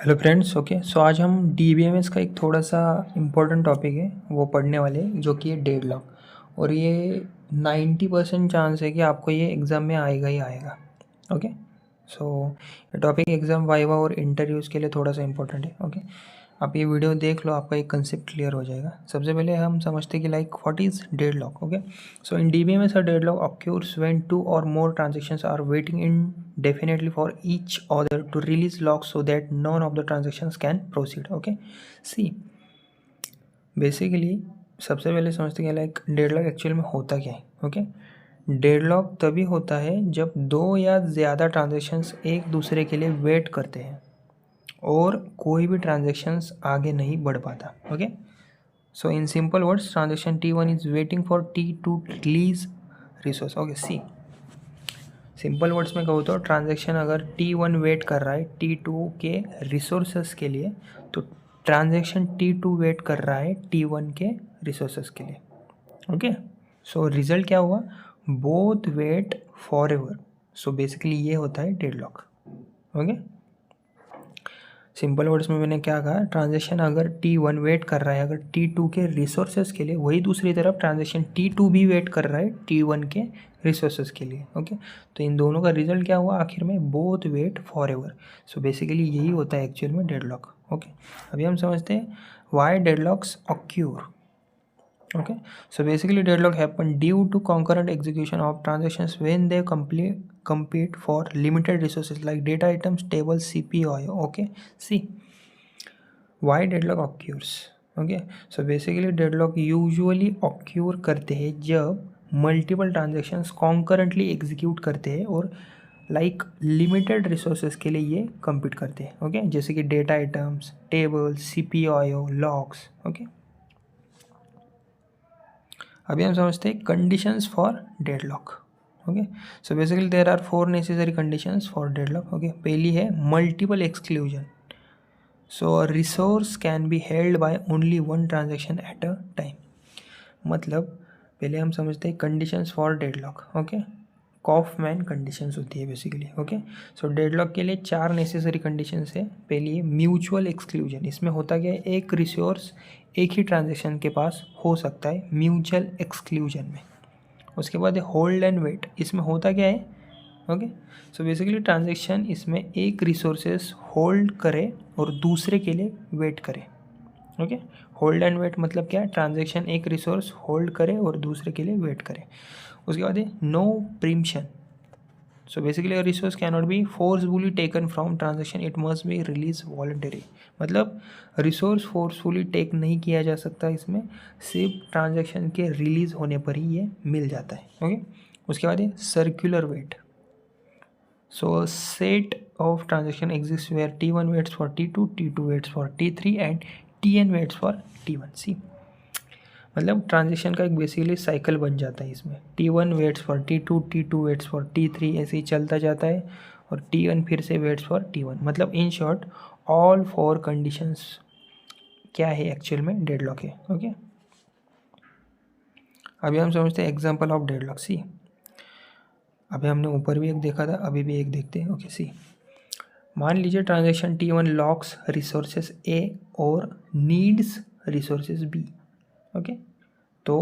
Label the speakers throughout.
Speaker 1: Hello friends. Okay, सो आज हम DBMS का एक थोड़ा सा इम्पोर्टेंट टॉपिक है वो पढ़ने वाले हैं, जो कि है डेडलॉक। और ये 90% चांस है कि आपको ये एग्ज़ाम में आएगा ही आएगा। ओके, सो ये टॉपिक एग्ज़ाम वाइवा और इंटरव्यूज़ के लिए थोड़ा सा इम्पोर्टेंट है। ओके, आप ये वीडियो देख लो, आपका एक कंसेप्ट क्लियर हो जाएगा। सबसे पहले हम समझते हैं कि like what is deadlock. Okay, so in DBMS a deadlock occurs when two or more transactions are waiting indefinitely for each other to release locks so that none of the transactions can proceed. Okay, see, basically सबसे पहले समझते हैं like deadlock actual में होता क्या है। Okay, deadlock तभी होता है जब दो या ज़्यादा ट्रांजेक्शन्स एक दूसरे के लिए वेट करते हैं और कोई भी ट्रांजेक्शन्स आगे नहीं बढ़ पाता। Okay, so in simple words, transaction T1 is waiting for T2 release resource. Okay, see, simple words में कहूँ तो ट्रांजेक्शन अगर T1 वेट कर रहा है T2 के रिसोर्सेस के लिए, तो ट्रांजेक्शन T2 वेट कर रहा है T1 के रिसोर्सेस के लिए। ओके, सो रिजल्ट क्या हुआ? Both wait forever. So basically ये होता है डेडलॉक। ओके, सिंपल वर्ड्स में मैंने क्या कहा, ट्रांजेक्शन अगर T1 वेट कर रहा है अगर T2 के रिसोर्सेज के लिए, वही दूसरी तरफ ट्रांजेक्शन T2 भी वेट कर रहा है T1 के रिसोर्सेज के लिए। ओके, तो इन दोनों का रिजल्ट क्या हुआ आखिर में? Both wait forever. So basically यही होता है एक्चुअल में डेडलॉक। ओके, अभी हम समझते हैं why deadlocks occur. Okay, so basically deadlock happen due to concurrent execution of transactions when they compete for limited resources like data items, tables, CPU, IO. Okay, see why deadlock occurs. Okay, so basically deadlock usually occur करते हैं जब multiple transactions concurrently execute करते हैं और like limited resources के लिए ये compete करते हैं। ओके, जैसे कि data items, tables, CPU, IO, logs. Okay, अभी हम समझते हैं conditions for deadlock. Okay, so basically there are 4 necessary conditions for deadlock. Okay, पहली है multiple exclusion. So resource can be held by only one transaction at a time. मतलब पहले हम समझते हैं conditions for deadlock. Okay, Coffman conditions होती है basically. Okay, सो deadlock के लिए 4 नेसेसरी कंडीशंस है। पहली है म्यूचुअल एक्सक्लूजन। इसमें होता क्या है, एक रिसोर्स एक ही ट्रांजेक्शन के पास हो सकता है म्यूचुअल एक्सक्लूजन में। उसके बाद है होल्ड एंड वेट। इसमें होता क्या है? ओके, सो बेसिकली ट्रांजेक्शन इसमें एक रिसोर्सेस होल्ड करे और दूसरे के लिए वेट करे। ओके, होल्ड एंड वेट मतलब क्या है? ट्रांजेक्शन एक रिसोर्स होल्ड करे और दूसरे के लिए वेट करे। उसके बाद है no preemption. So basically a resource can not be forcefully taken from transaction, it must be release voluntary. मतलब रिसोर्स फोर्सफुली टेक नहीं किया जा सकता, इसमें सिर्फ ट्रांजेक्शन के रिलीज होने पर ही ये मिल जाता है। ओके, उसके बाद है circular wait. So set of transaction exist where T1 waits for T2, T2 waits for T3 and Tn waits for T1। See, मतलब ट्रांजिशन का एक बेसिकली साइकिल बन जाता है इसमें। T1 waits for T2, T2 waits for T3, ऐसे ही चलता जाता है और T1 फिर से वेट्स फॉर T1। मतलब इन शॉर्ट ऑल 4 कंडीशंस क्या है एक्चुअल में? डेडलॉक है। ओके, अभी हम समझते हैं एग्जांपल ऑफ डेडलॉक। सी, अभी हमने ऊपर भी एक देखा था, अभी भी एक देखते हैं। ओके, सी, मान लीजिए transaction T1 locks resources A और नीड्स रिसोर्सेज B। ओके, तो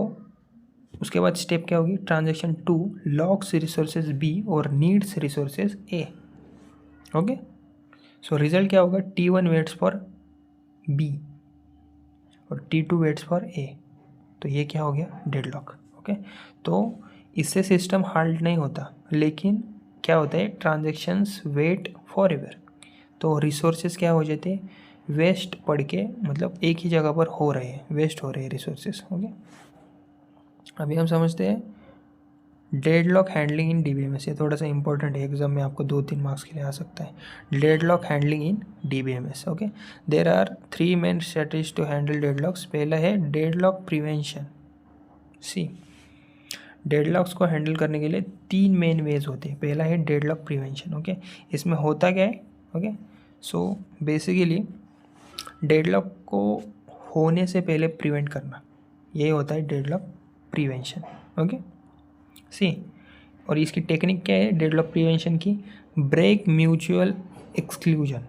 Speaker 1: उसके बाद स्टेप क्या होगी? ट्रांजेक्शन 2 लॉक्स रिसोर्सेज B और needs resources A। Okay, so result क्या होगा? T1 वेट्स फॉर B और T2 वेट्स फॉर A। तो ये क्या हो गया? डेडलॉक। ओके, तो इससे सिस्टम हाल्ट नहीं होता, लेकिन क्या होता है? Transactions wait forever. तो रिसोर्सेज क्या हो जाते हैं? वेस्ट पड़ के, मतलब एक ही जगह पर हो रहे हैं, वेस्ट हो रहे हैं रिसोर्सेज। ओके, अभी हम समझते हैं डेडलॉक हैंडलिंग इन डीबीएमएस। ये थोड़ा सा इंपॉर्टेंट है, एग्जाम में आपको 2-3 मार्क्स के लिए आ सकता है। Deadlock handling in DBMS. Okay, there are 3 main strategies to handle deadlocks. पहला है डेडलॉक प्रिवेंशन। सी, डेडलॉक्स को हैंडल करने के लिए 3 मेन वेज होते हैं। पहला है डेडलॉक प्रिवेंशन। ओके, इसमें होता क्या है? ओके, सो बेसिकली डेडलॉक को होने से पहले प्रिवेंट करना, यही होता है डेडलॉक प्रिवेंशन। ओके, सी, और इसकी टेक्निक क्या है डेडलॉक प्रिवेंशन की? Break mutual exclusion.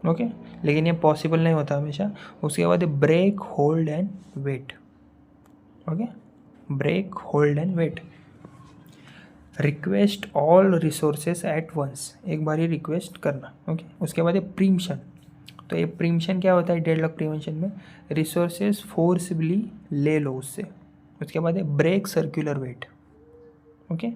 Speaker 1: ओके, लेकिन ये पॉसिबल नहीं होता हमेशा। उसके बाद break, hold and wait. Okay, break, hold and wait. Request all resources at once, एक बार ही रिक्वेस्ट करना। ओके, उसके बाद प्रीम्पशन। तो ये प्रीम्पशन क्या होता है डेडलॉक प्रिवेंशन में? रिसोर्सेज फोर्सबली ले लो उससे। उसके बाद break circular wait. Okay,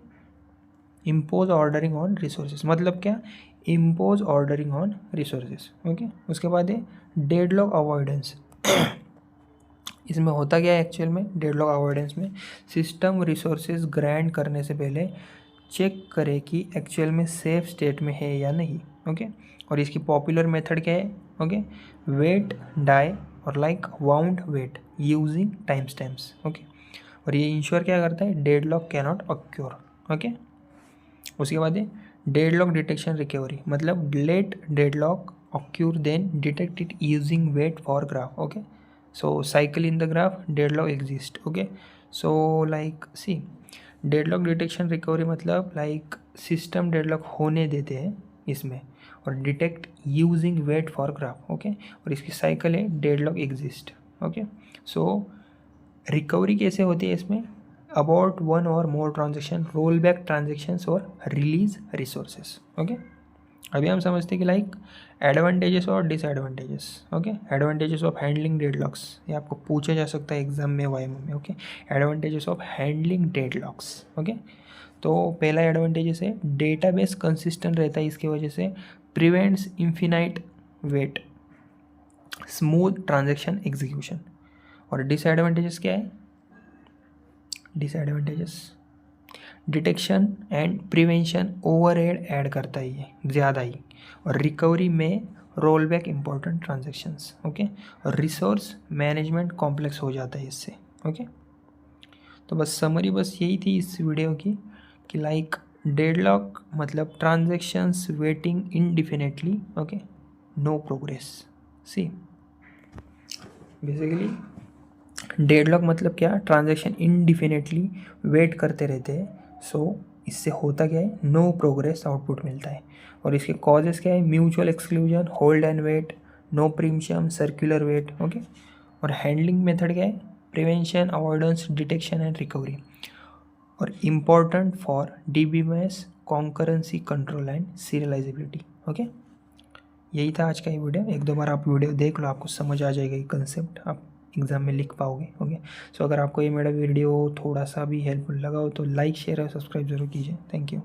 Speaker 1: impose ordering on resources, मतलब क्या? Impose ordering on resources. Okay, उसके बाद डेडलॉक अवॉइडेंस। इसमें होता क्या है एक्चुअल में? डेडलॉक अवॉइडेंस में सिस्टम रिसोर्सेज ग्रांट करने से पहले चेक करे कि एक्चुअल में सेफ स्टेट में है या नहीं। ओके, और इसकी पॉपुलर मेथड क्या है? ओके, वेट, डाई और like wound wait using time stamps. Okay, और ये इंश्योर क्या करता है? Deadlock cannot acquire. ओके, उसके बाद डेडलॉक डिटेक्शन रिकवरी, मतलब let deadlock occur then detect it using wait for graph. Okay, so cycle in the graph, deadlock exist. Okay, so like see, deadlock detection recovery मतलब like system deadlock होने देते हैं इसमें, और detect using wait for graph. Okay, और इसकी cycle है deadlock exist. Okay, so recovery कैसे होती है इसमें? अबाउट वन और more transaction, roll back transactions और रिलीज रिसोर्सेस। ओके, अभी हम समझते हैं कि लाइक एडवांटेजेस और disadvantages. Okay, advantages of handling deadlocks, ये आपको पूछा जा सकता है एग्जाम में, वाई में। Okay, advantages of handling deadlocks. Okay, तो पहला एडवांटेजेस है डेटाबेस कंसिस्टेंट रहता है, इसकी वजह से prevents infinite wait, smooth transaction execution. और डिसएडवांटेजेस क्या है? Disadvantages detection and prevention overhead add करता है ये ज़्यादा ही, और रिकवरी में roll back important transactions. Okay, और रिसोर्स मैनेजमेंट कॉम्प्लेक्स हो जाता है इससे। ओके, तो बस समरी बस यही थी इस वीडियो की कि लाइक डेडलॉक मतलब transactions waiting indefinitely. Okay, no progress. See basically deadlock मतलब क्या? ट्रांजेक्शन इनडिफिनेटली वेट करते रहते हैं। सो इससे होता क्या है? नो प्रोग्रेस आउटपुट मिलता है। और इसके कॉजेस क्या है? Mutual exclusion, hold and wait, no premium, circular wait. Okay, और हैंडलिंग मेथड क्या है? Prevention, avoidance, detection and recovery, और important for DBMS, concurrency control and serializability. Okay, यही था आज का ये वीडियो। एक दो बार आप वीडियो देख लो, आपको समझ आ जाएगा ये कंसेप्ट, आप एग्ज़ाम में लिख पाओगे। ओके, सो अगर आपको ये मेरा वीडियो थोड़ा सा भी हेल्पफुल लगा हो तो लाइक, शेयर और सब्सक्राइब जरूर कीजिए। Thank you.